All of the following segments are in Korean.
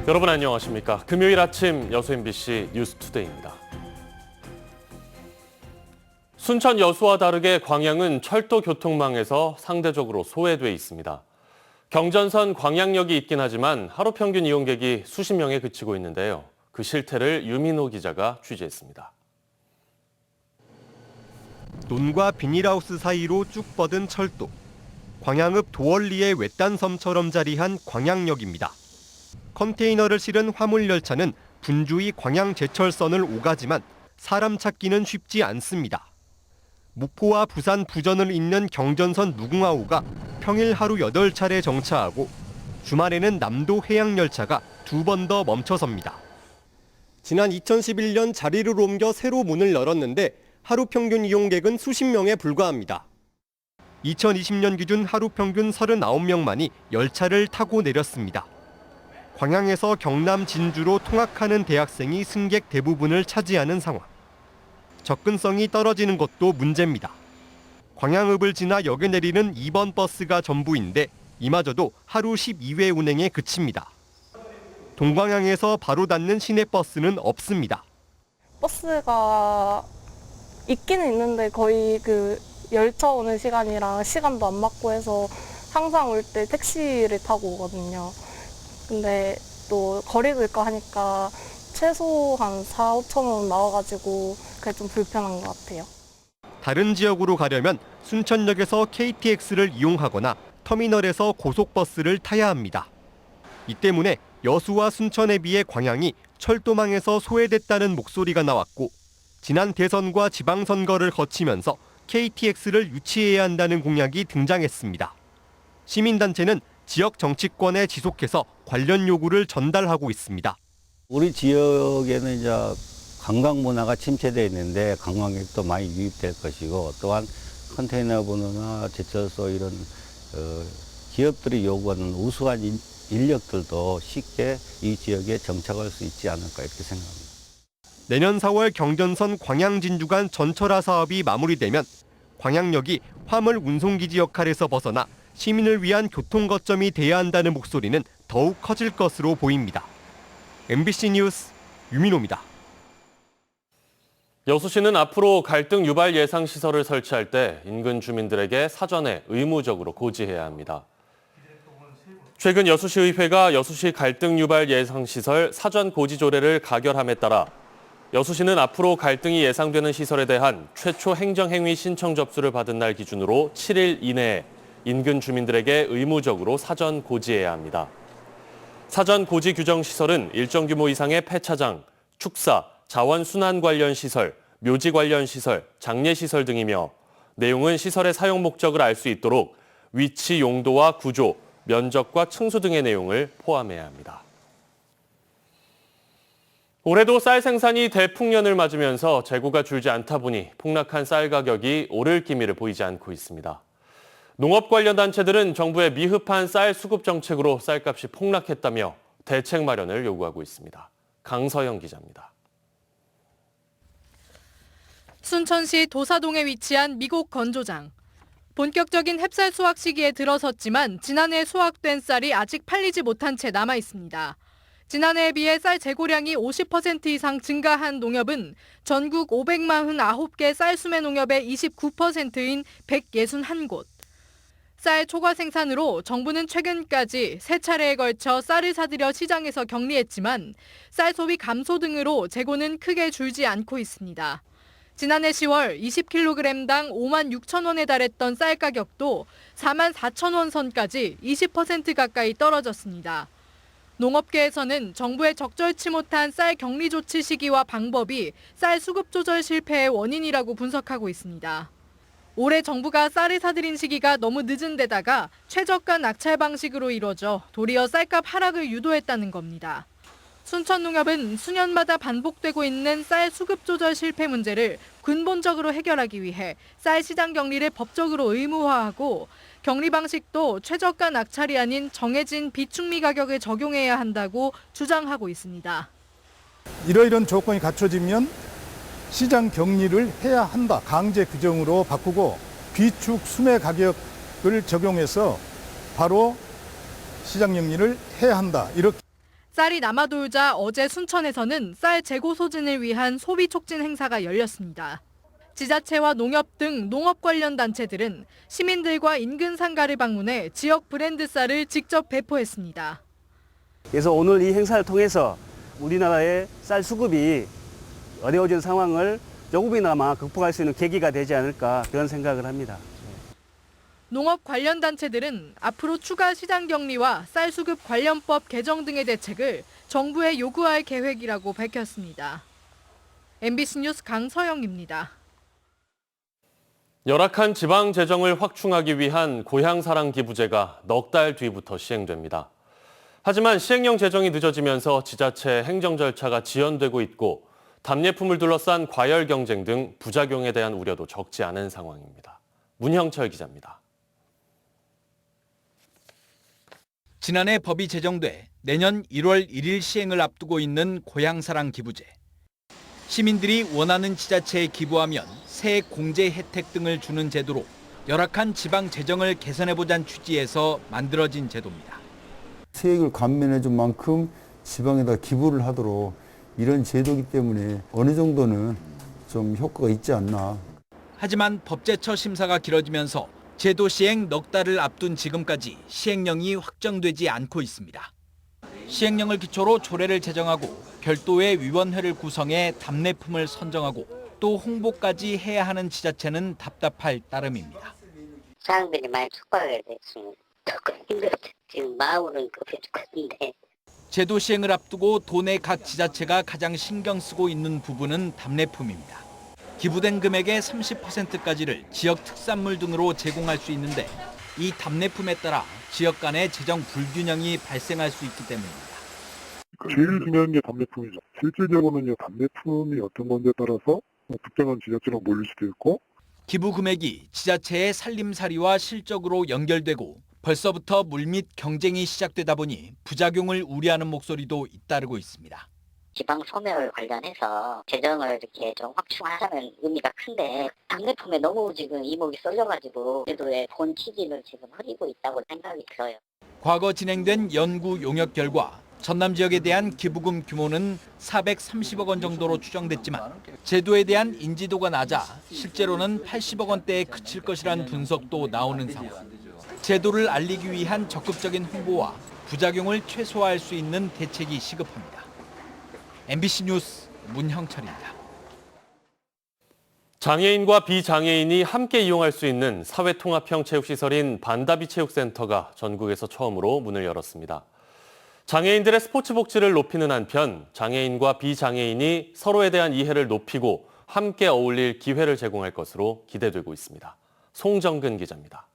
여러분 안녕하십니까? 금요일 아침 여수 MBC 뉴스투데이입니다. 순천 여수와 다르게 광양은 철도 교통망에서 상대적으로 소외돼 있습니다. 경전선 광양역이 있긴 하지만 하루 평균 이용객이 수십 명에 그치고 있는데요. 그 실태를 유민호 기자가 취재했습니다. 논과 비닐하우스 사이로 쭉 뻗은 철도. 광양읍 도월리의 외딴섬처럼 자리한 광양역입니다. 컨테이너를 실은 화물열차는 분주히 광양제철선을 오가지만 사람 찾기는 쉽지 않습니다. 목포와 부산 부전을 잇는 경전선 무궁화호가 평일 하루 8차례 정차하고 주말에는 남도 해양열차가 2번 더 멈춰섭니다. 지난 2011년 자리를 옮겨 새로 문을 열었는데 하루 평균 이용객은 수십 명에 불과합니다. 2020년 기준 하루 평균 39명만이 열차를 타고 내렸습니다. 광양에서 경남 진주로 통학하는 대학생이 승객 대부분을 차지하는 상황. 접근성이 떨어지는 것도 문제입니다. 광양읍을 지나 역에 내리는 2번 버스가 전부인데 이마저도 하루 12회 운행에 그칩니다. 동광양에서 바로 닿는 시내버스는 없습니다. 버스가 있기는 있는데 거의 열차 오는 시간이랑 시간도 안 맞고 해서 항상 올 때 택시를 타고 오거든요. 근데 또 거리도 있고 하니까 최소 한 4, 5천 원 나와가지고 그게 좀 불편한 것 같아요. 다른 지역으로 가려면 순천역에서 KTX를 이용하거나 터미널에서 고속버스를 타야 합니다. 이 때문에 여수와 순천에 비해 광양이 철도망에서 소외됐다는 목소리가 나왔고 지난 대선과 지방선거를 거치면서 KTX를 유치해야 한다는 공약이 등장했습니다. 시민단체는 지역 정치권에 지속해서 관련 요구를 전달하고 있습니다. 우리 지역에는 이제 관광 문화가 침체되어 있는데 관광객도 많이 유입될 것이고 또한 컨테이너 분호나 제철소 이런 기업들이 요구하는 우수한 인력들도 쉽게 이 지역에 정착할 수 있지 않을까 이렇게 생각합니다. 내년 4월 경전선 광양-진주 간 전철화 사업이 마무리되면 광양역이 화물 운송기지 역할에서 벗어나 시민을 위한 교통거점이 돼야 한다는 목소리는 더욱 커질 것으로 보입니다. MBC 뉴스 유민호입니다. 여수시는 앞으로 갈등 유발 예상 시설을 설치할 때 인근 주민들에게 사전에 의무적으로 고지해야 합니다. 최근 여수시의회가 여수시 갈등 유발 예상 시설 사전 고지 조례를 가결함에 따라 여수시는 앞으로 갈등이 예상되는 시설에 대한 최초 행정행위 신청 접수를 받은 날 기준으로 7일 이내에 인근 주민들에게 의무적으로 사전 고지해야 합니다. 사전 고지 규정 시설은 일정 규모 이상의 폐차장, 축사, 자원순환 관련 시설, 묘지 관련 시설, 장례시설 등이며 내용은 시설의 사용 목적을 알 수 있도록 위치, 용도와 구조, 면적과 층수 등의 내용을 포함해야 합니다. 올해도 쌀 생산이 대풍년을 맞으면서 재고가 줄지 않다 보니 폭락한 쌀 가격이 오를 기미를 보이지 않고 있습니다. 농업 관련 단체들은 정부의 미흡한 쌀 수급 정책으로 쌀값이 폭락했다며 대책 마련을 요구하고 있습니다. 강서영 기자입니다. 순천시 도사동에 위치한 미곡 건조장. 본격적인 햅쌀 수확 시기에 들어섰지만 지난해 수확된 쌀이 아직 팔리지 못한 채 남아 있습니다. 지난해에 비해 쌀 재고량이 50% 이상 증가한 농협은 전국 549개 쌀 수매 농협의 29%인 161곳. 쌀 초과 생산으로 정부는 최근까지 3차례에 걸쳐 쌀을 사들여 시장에서 격리했지만 쌀 소비 감소 등으로 재고는 크게 줄지 않고 있습니다. 지난해 10월 20kg당 5만 6천 원에 달했던 쌀 가격도 4만 4천 원 선까지 20% 가까이 떨어졌습니다. 농업계에서는 정부의 적절치 못한 쌀 격리 조치 시기와 방법이 쌀 수급 조절 실패의 원인이라고 분석하고 있습니다. 올해 정부가 쌀을 사들인 시기가 너무 늦은 데다가 최저가 낙찰 방식으로 이뤄져 도리어 쌀값 하락을 유도했다는 겁니다. 순천농협은 수년마다 반복되고 있는 쌀 수급 조절 실패 문제를 근본적으로 해결하기 위해 쌀 시장 격리를 법적으로 의무화하고 격리 방식도 최저가 낙찰이 아닌 정해진 비축미 가격을 적용해야 한다고 주장하고 있습니다. 이러이런 조건이 갖춰지면 시장 격리를 해야 한다. 강제 규정으로 바꾸고 비축 수매 가격을 적용해서 바로 시장 격리를 해야 한다. 이렇게. 쌀이 남아돌자 어제 순천에서는 쌀 재고 소진을 위한 소비 촉진 행사가 열렸습니다. 지자체와 농협 등 농업 관련 단체들은 시민들과 인근 상가를 방문해 지역 브랜드 쌀을 직접 배포했습니다. 그래서 오늘 이 행사를 통해서 우리나라의 쌀 수급이 어려워진 상황을 조금이나마 극복할 수 있는 계기가 되지 않을까 그런 생각을 합니다. 농업 관련 단체들은 앞으로 추가 시장 격리와 쌀 수급 관련법 개정 등의 대책을 정부에 요구할 계획이라고 밝혔습니다. MBC 뉴스 강서영입니다. 열악한 지방 재정을 확충하기 위한 고향사랑 기부제가 넉 달 뒤부터 시행됩니다. 하지만 시행령 제정이 늦어지면서 지자체 행정 절차가 지연되고 있고 답례품을 둘러싼 과열 경쟁 등 부작용에 대한 우려도 적지 않은 상황입니다. 문형철 기자입니다. 지난해 법이 제정돼 내년 1월 1일 시행을 앞두고 있는 고향사랑 기부제. 시민들이 원하는 지자체에 기부하면 세액 공제 혜택 등을 주는 제도로 열악한 지방 재정을 개선해보자는 취지에서 만들어진 제도입니다. 세액을 감면해준 만큼 지방에다 기부를 하도록 이런 제도이기 때문에 어느 정도는 좀 효과가 있지 않나. 하지만 법제처 심사가 길어지면서 제도 시행 넉 달을 앞둔 지금까지 시행령이 확정되지 않고 있습니다. 시행령을 기초로 조례를 제정하고 별도의 위원회를 구성해 답례품을 선정하고 또 홍보까지 해야 하는 지자체는 답답할 따름입니다. 사람들이 많이 축복하게 됐으면 조금 힘들었죠. 지금 마음으로는 급해 죽겠는데. 제도 시행을 앞두고 도내 각 지자체가 가장 신경 쓰고 있는 부분은 답례품입니다. 기부된 금액의 30%까지를 지역 특산물 등으로 제공할 수 있는데 이 답례품에 따라 지역 간의 재정 불균형이 발생할 수 있기 때문입니다. 제일 중요한 게 답례품이죠. 실질적으로는 답례품이 어떤 건지에 따라서 특정한 지자체로 몰릴 수도 있고 기부 금액이 지자체의 살림살이와 실적으로 연결되고 벌써부터 물밑 경쟁이 시작되다 보니 부작용을 우려하는 목소리도 잇따르고 있습니다. 지방 소멸 관련해서 재정을 이렇게 좀 확충하자는 의미가 큰데 답례품에 너무 지금 이목이 쏠려가지고 제도의 본 취지를 지금 흐리고 있다고 생각이 들어요. 과거 진행된 연구 용역 결과 전남 지역에 대한 기부금 규모는 430억 원 정도로 추정됐지만 제도에 대한 인지도가 낮아 실제로는 80억 원대에 그칠 것이라는 분석도 나오는 상황. 제도를 알리기 위한 적극적인 홍보와 부작용을 최소화할 수 있는 대책이 시급합니다. MBC 뉴스 문형철입니다. 장애인과 비장애인이 함께 이용할 수 있는 사회통합형 체육시설인 반다비 체육센터가 전국에서 처음으로 문을 열었습니다. 장애인들의 스포츠 복지를 높이는 한편 장애인과 비장애인이 서로에 대한 이해를 높이고 함께 어울릴 기회를 제공할 것으로 기대되고 있습니다. 송정근 기자입니다.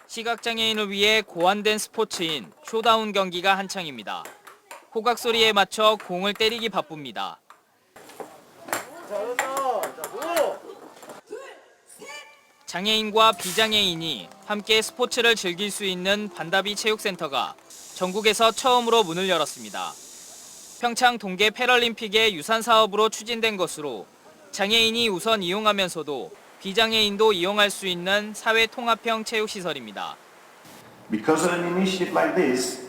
시각장애인을 위해 고안된 스포츠인 쇼다운 경기가 한창입니다. 호각 소리에 맞춰 공을 때리기 바쁩니다. 장애인과 비장애인이 함께 스포츠를 즐길 수 있는 반다비 체육센터가 전국에서 처음으로 문을 열었습니다. 평창 동계 패럴림픽의 유산 사업으로 추진된 것으로 장애인이 우선 이용하면서도 비장애인도 이용할 수 있는 사회 통합형 체육시설입니다. Because an initiative like this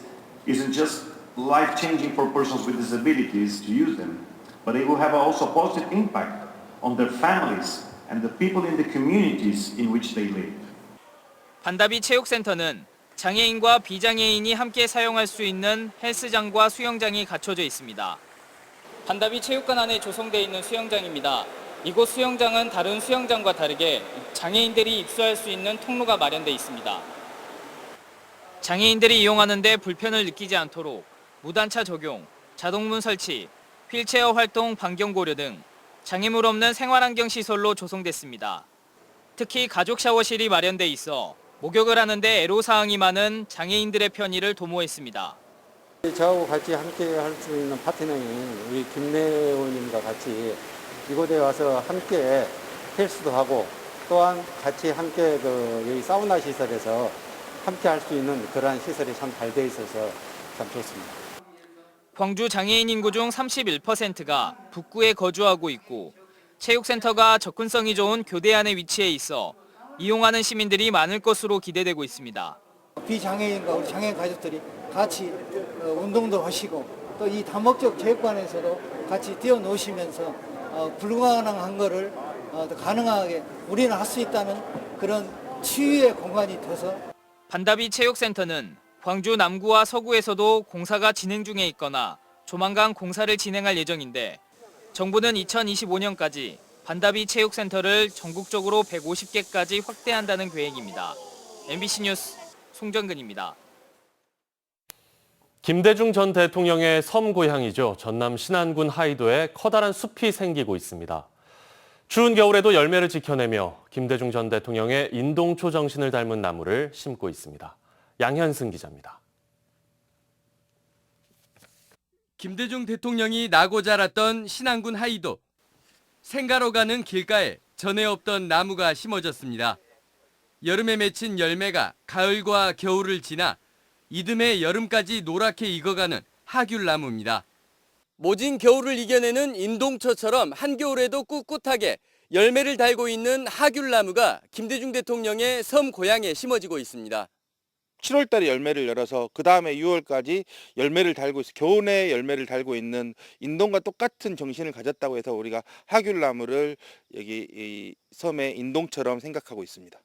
isn't just life-changing for persons with disabilities to use them, but it will have also a positive impact on their families and the people in the communities in which they live. 반다비 체육센터는 장애인과 비장애인이 함께 사용할 수 있는 헬스장과 수영장이 갖춰져 있습니다. 반다비 체육관 안에 조성되어 있는 수영장입니다. 이곳 수영장은 다른 수영장과 다르게 장애인들이 입수할 수 있는 통로가 마련돼 있습니다. 장애인들이 이용하는 데 불편을 느끼지 않도록 무단차 적용, 자동문 설치, 휠체어 활동 반경 고려 등 장애물 없는 생활환경 시설로 조성됐습니다. 특히 가족 샤워실이 마련돼 있어 목욕을 하는데 애로사항이 많은 장애인들의 편의를 도모했습니다. 저하고 같이 함께 할 수 있는 파트너인 우리 김내 의원님과 같이 이곳에 와서 함께 헬스도 하고 또한 같이 함께 여기 사우나 시설에서 함께 할 수 있는 그러한 시설이 참 잘 돼 있어서 참 좋습니다. 광주 장애인 인구 중 31%가 북구에 거주하고 있고 체육센터가 접근성이 좋은 교대 안에 위치해 있어 이용하는 시민들이 많을 것으로 기대되고 있습니다. 비장애인과 우리 장애인 가족들이 같이 운동도 하시고 또 이 다목적 체육관에서도 같이 뛰어노시면서 불가능한 거를 가능하게 우리는 할 수 있다는 그런 치유의 공간이 돼서 반다비 체육센터는 광주 남구와 서구에서도 공사가 진행 중에 있거나 조만간 공사를 진행할 예정인데 정부는 2025년까지 반다비 체육센터를 전국적으로 150개까지 확대한다는 계획입니다. MBC 뉴스 송정근입니다. 김대중 전 대통령의 섬 고향이죠. 전남 신안군 하이도에 커다란 숲이 생기고 있습니다. 추운 겨울에도 열매를 지켜내며 김대중 전 대통령의 인동초 정신을 닮은 나무를 심고 있습니다. 양현승 기자입니다. 김대중 대통령이 나고 자랐던 신안군 하이도. 생가로 가는 길가에 전에 없던 나무가 심어졌습니다. 여름에 맺힌 열매가 가을과 겨울을 지나 이듬해 여름까지 노랗게 익어가는 하귤나무입니다. 모진 겨울을 이겨내는 인동초처럼 한겨울에도 꿋꿋하게 열매를 달고 있는 하귤나무가 김대중 대통령의 섬 고향에 심어지고 있습니다. 7월 달에 열매를 열어서 그 다음에 6월까지 열매를 달고 있어 겨우내 열매를 달고 있는 인동과 똑같은 정신을 가졌다고 해서 우리가 하귤나무를 여기 이 섬의 인동처럼 생각하고 있습니다.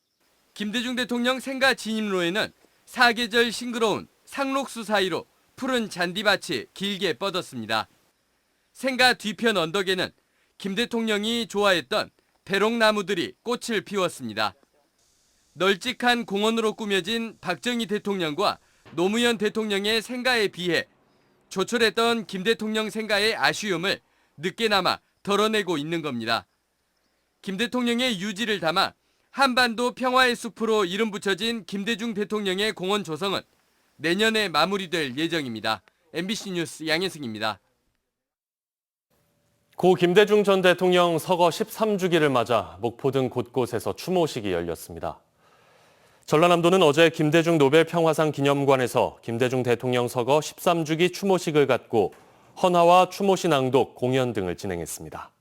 김대중 대통령 생가 진입로에는 사계절 싱그러운 상록수 사이로 푸른 잔디밭이 길게 뻗었습니다. 생가 뒤편 언덕에는 김 대통령이 좋아했던 배롱나무들이 꽃을 피웠습니다. 널찍한 공원으로 꾸며진 박정희 대통령과 노무현 대통령의 생가에 비해 조촐했던 김 대통령 생가의 아쉬움을 늦게나마 덜어내고 있는 겁니다. 김 대통령의 유지를 담아 한반도 평화의 숲으로 이름 붙여진 김대중 대통령의 공원 조성은 내년에 마무리될 예정입니다. MBC 뉴스 양혜승입니다. 고 김대중 전 대통령 서거 13주기를 맞아 목포 등 곳곳에서 추모식이 열렸습니다. 전라남도는 어제 김대중 노벨 평화상 기념관에서 김대중 대통령 서거 13주기 추모식을 갖고 헌화와 추모시 낭독, 공연 등을 진행했습니다.